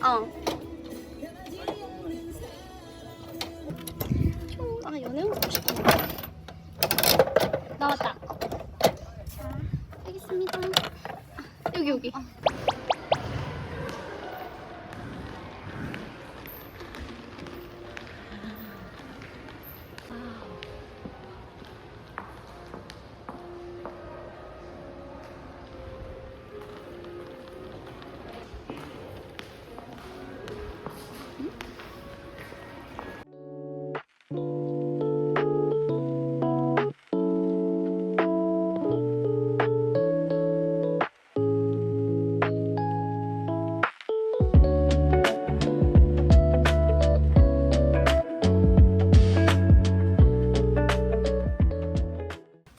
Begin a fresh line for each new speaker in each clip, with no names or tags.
아, 연애운 먹고 싶다. 나왔다. 자, 알겠습니다. 여기.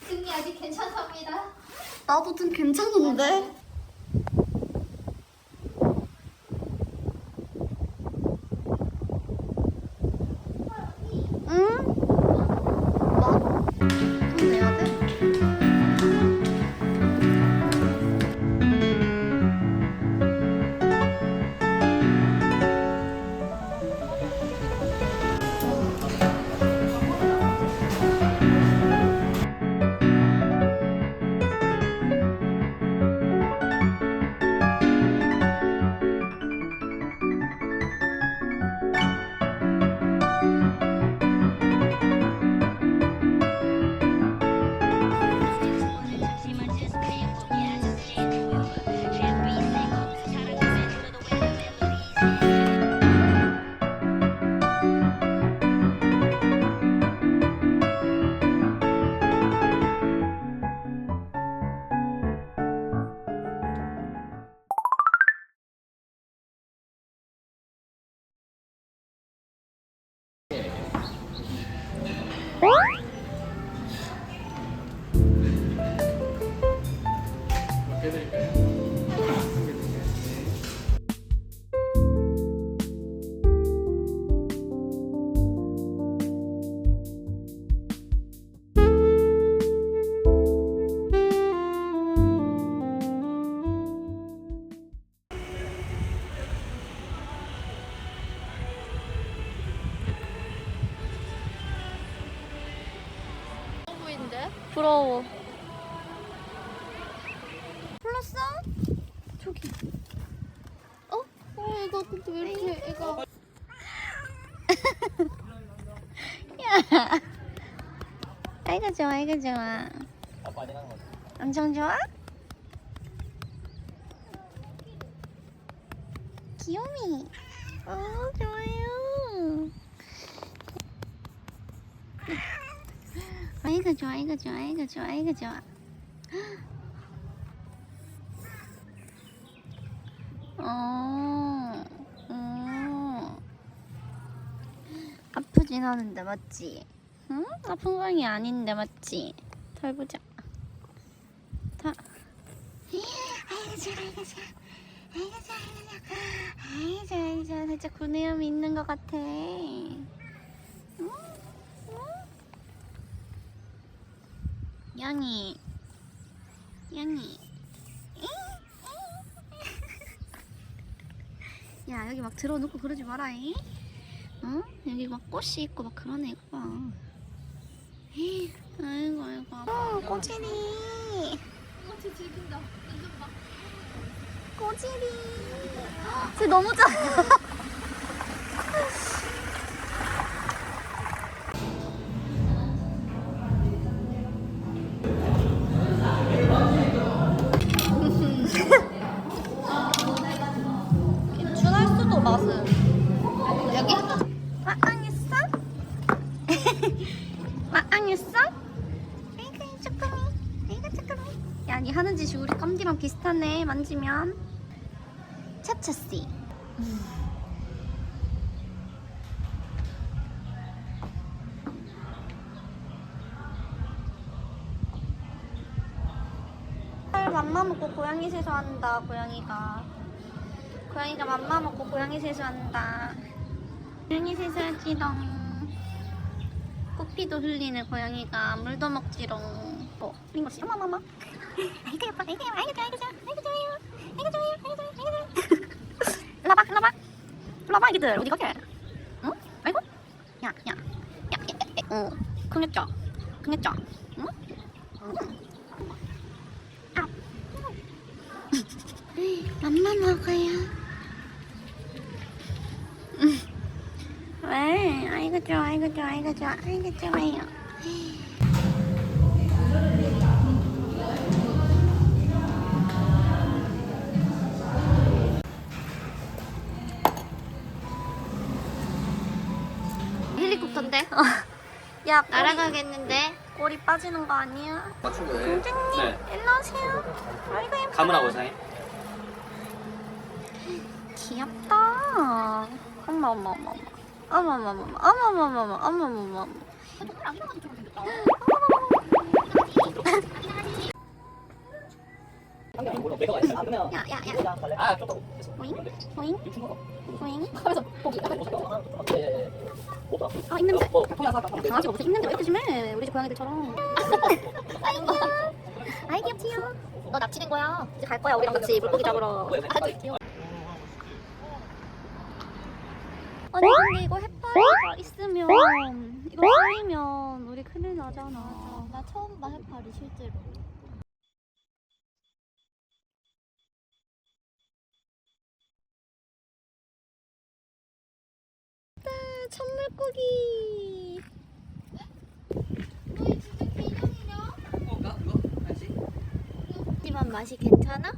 등이 아직 괜찮답니다.
나도 좀 괜찮은데? 응? 뭐? 돈 내야 돼? 부러워. 불렀어? 저기. 이거 근데 왜 이렇게 애가. 야. 아이고 좋아, 아이고 좋아. 엄청 좋아? 귀요미. 좋아요. 아이고 좋아, 아이고 좋아, 아이고 좋아, 아이고 좋아. 아프진 않은데 맞지? 응? 아픈 거이 아닌데 맞지? 잘 보자. 다. 아이고 좋아, 아이고 좋아, 아이고 좋아, 아이고 좋아, 아이고 좋아. 살짝 구내염이 있는 것 같아. 양이. 야, 여기 막 들어놓고 그러지 마라잉. 어? 여기 막 꽃이 있고 막 그러네, 이거 봐. 아이고. 꼬지리.
쟤 즐긴다. 완전 막.
꼬지리. 쟤 너무 작아. 준할 수도 맛은. 여기? 마앙했어? 마앙했어? 아이고 쪼끄미. 야, 니 하는 짓이 우리 깜디랑 비슷하네. 만지면. 차차씨. 맘마 먹고 고양이 세수한다. 고양이가 맘마 먹고 고양이 세수한다. 고양이 세수하지롱. 코피도 흘리는 고양이가 물도 먹지롱. 흘린 것이 어머머머. 아이고 예뻐, 아이고 좋아요. 일로와봐. 애기들 어디 가게? 응? 아이고? 야, 야, 야, 흥했죠? 흥했죠? 응? 아. 맘마 먹어요. 왜? 아이고 좋아, 아이고 좋아, 아이고 좋아, 아이고 좋아요.
헬리콥터인데?
야,
날아가겠는데?
꼬리 빠지는 거 아니야?
맞춘 거예요?
공주님,
네.
일로 오세요. 아이고 예뻐.
가문하고 사이.
귀엽다. 어머 어머 어머 어머 어머 어머 어머 어머 어머 어머 어머 어머 어머. 야야야. 보잉 보잉 보잉. 하면서 보기. 아 입냄새. 강아지가 무슨 입냄새 왜 이렇게 심해? 우리 집 고양이들처럼. 아이 귀엽지요. 너 납치된 거야. 이제 갈 거야 우리랑 같이 물고기 잡으러. 아주 귀여워. 아니 근데 이거 해파리가 있으면 이거 쌓이면 우리 큰일 나잖아.
나 처음 봐 해파리 실제로.
천물고기.
너희 진짜 개념이냐?
그거 그거 알지?
하지만 맛이 괜찮아?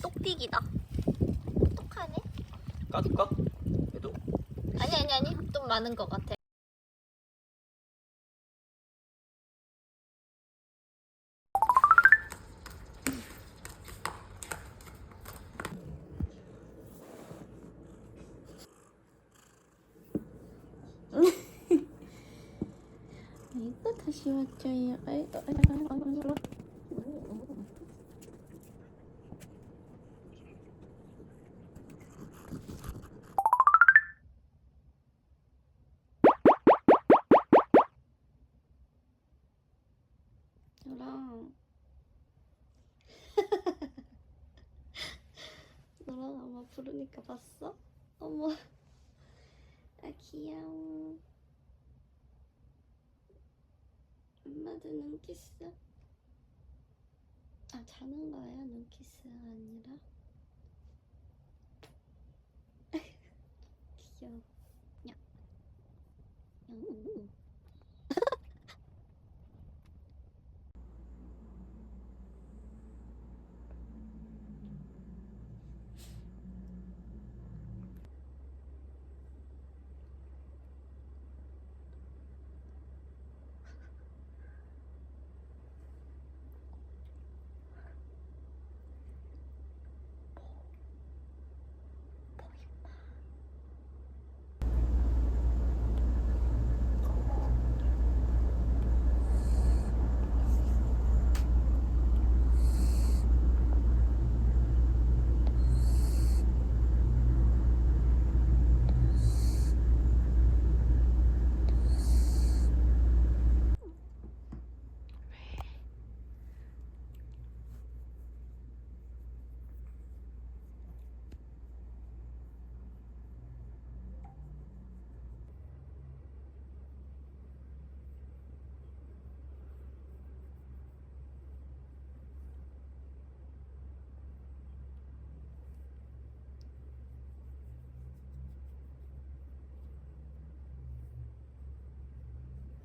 똑띠기다.
똑하네?
까줄까? 얘도?
아니 좀 많은 것 같아.
아이고 다시 왔죠요. 아이고 아이고. 너랑 너랑 아마 부르니까 봤어? 어머 아 귀여워. 엄마도 눈키스. 아 자는 거야? 눈키스가 아니라? 귀여워. 야.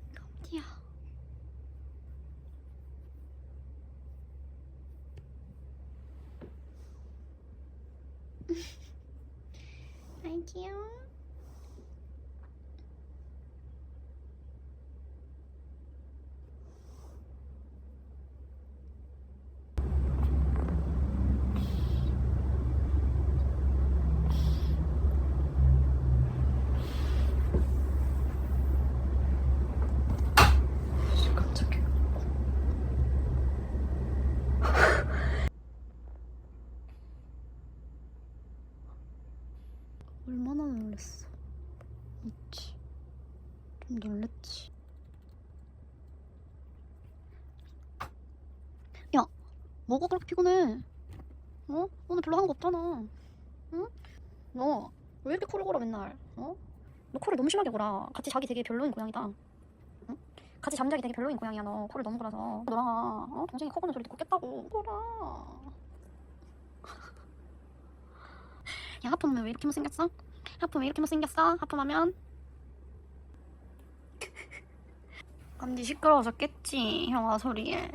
깜짝이야. 아이 귀여워. 깜짝이야. 얼마나 놀랬어. 있지. 좀 놀랬지. 야, 뭐가 그렇게 피곤해? 어? 오늘 별로 한 거 없잖아. 응? 너 왜 이렇게 코를 골아 맨날? 어? 너 코를 너무 심하게 골아. 같이 자기 되게 별로인 고양이다. 응? 같이 잠자기 되게 별로인 고양이야. 너 코를 너무 골아서. 너랑 동생이 코 고는 소리 듣고 깼다고. 골아. 야, 하품하면 왜 이렇게 못생겼어? 하품 왜 이렇게 못생겼어? 하품하면 감지 시끄러워서 깼지, 형아 소리에.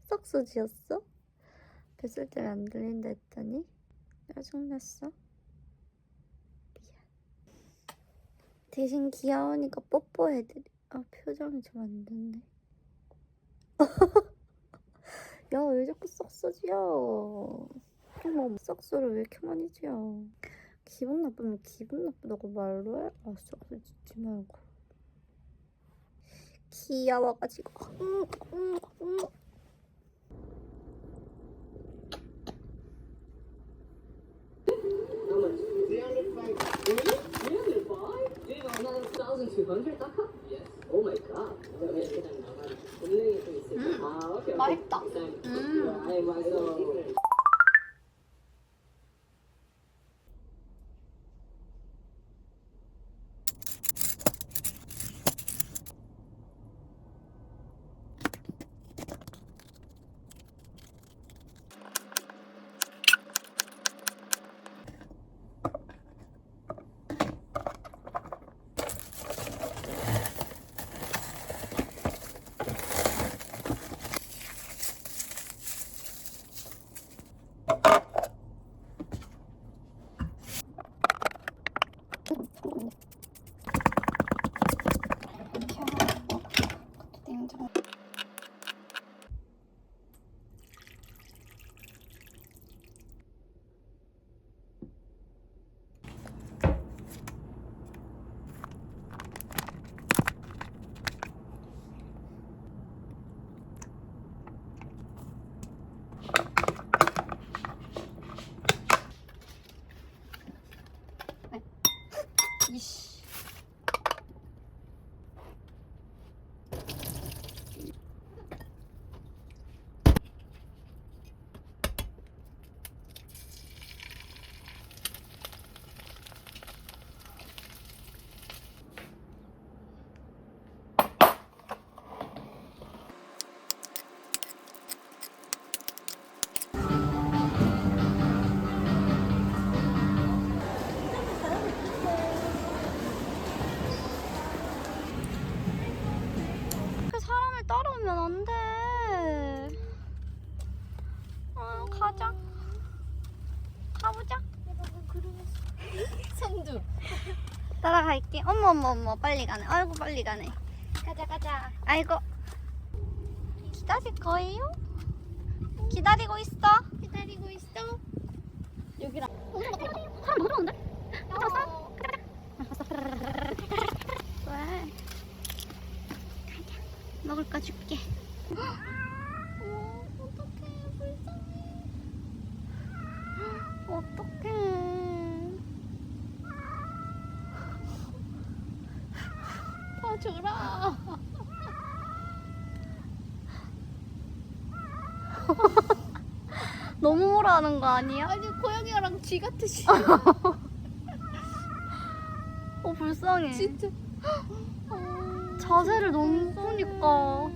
썩소지였어? 뱃을 때문에 안 들린다 했더니 짜증났어? 미안. 대신 귀여우니까 뽀뽀해드리. 아, 표정이 좀 안 좋네. 야, 왜 자꾸 썩소지여? 어머, 썩소를 왜 이렇게 많이 지어? 기분 나쁘면 기분 나쁘다고 말로 해? 아, 썩소 짓지 말고. 귀여워가지고.
Another 1,200? Yes. Oh my god.
맛있다. 냉장. 이씨. 사람을 따라오면 안 돼. 가자. 가보자.
선두.
따라갈게. 어머, 빨리 가네. 아이고, 빨리 가네.
가자.
아이고. 기다릴 거예요? 기다리고 있어.
기다리고 있어. 여기랑.
사람 너무 들어오는데? 왜? 먹을 거 줄게.
어떡해, 불쌍해.
어떡해.
더 줘라.
너무 뭐라 하는 거 아니야?
아니, 고양이랑 쥐 같으시.
불쌍해.
진짜.
자세를 너무 보니까.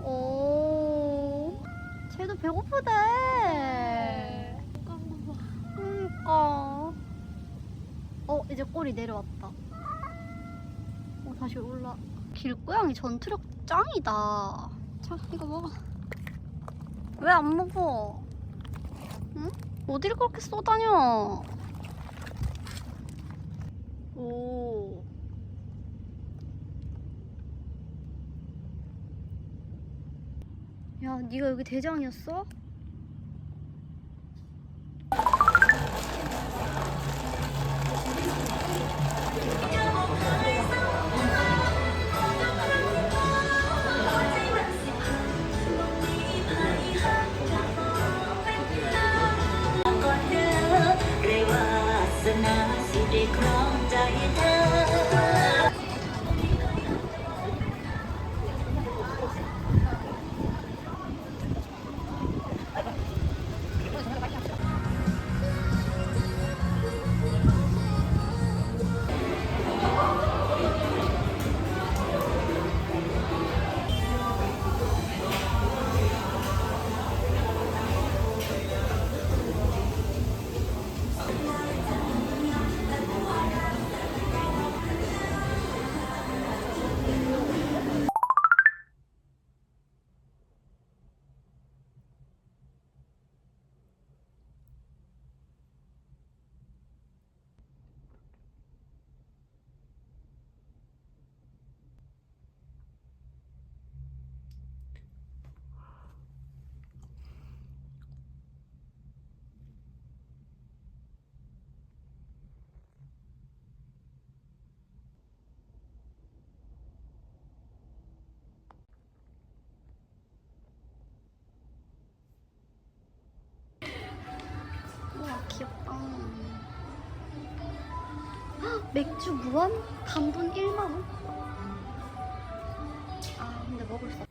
오, 쟤도 배고프대. 그러니까. 이제 꼬리 내려왔다. 다시 올라. 길고양이 전투력 짱이다. 자, 이거 먹어. 왜 안 먹어? 응? 어디를 그렇게 쏘다녀? 오. 야, 네가 여기 대장이었어? 우와, 귀엽다. 헉, 맥주 무한? 단돈 1만원? 아, 근데 먹을 수 없...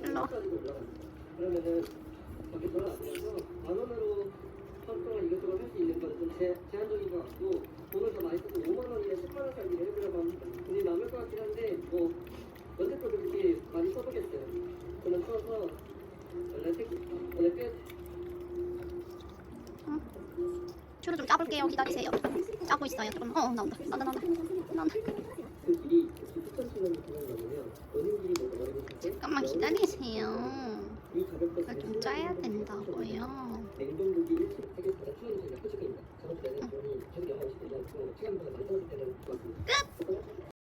일로.
그러면은 밖에 돌아다니면서 만 원으로 하루 동안 이것저것 할 수 있는 거는 좀 제한적인 것 같고 돈을 더 많이 쓰고 5만 원이나 10만 원짜리를 해보려고 합니다. 돈이 남을 것 같긴 한데 뭐 언제껏 그렇게 많이 써보겠어요. 저는 써서 원래 꽤
줄을 좀 짜볼게요. 기다리세요. 짜고 있어요. 조금. 나온다. 나온다.
그 길이 추천시간이 되는 거면 어느 길이 뭐 어려우실 때
잠깐만 기다리세요.
이 가격대
이거 좀 짜야 된다고요.
냉동고기 1kg 가격보다 추천시간 9,000원입니다. 저번 주에는 돈이 계속 영하고 싶은데 시간보다 많이 떨어질 때는 좋았습니다.
끝!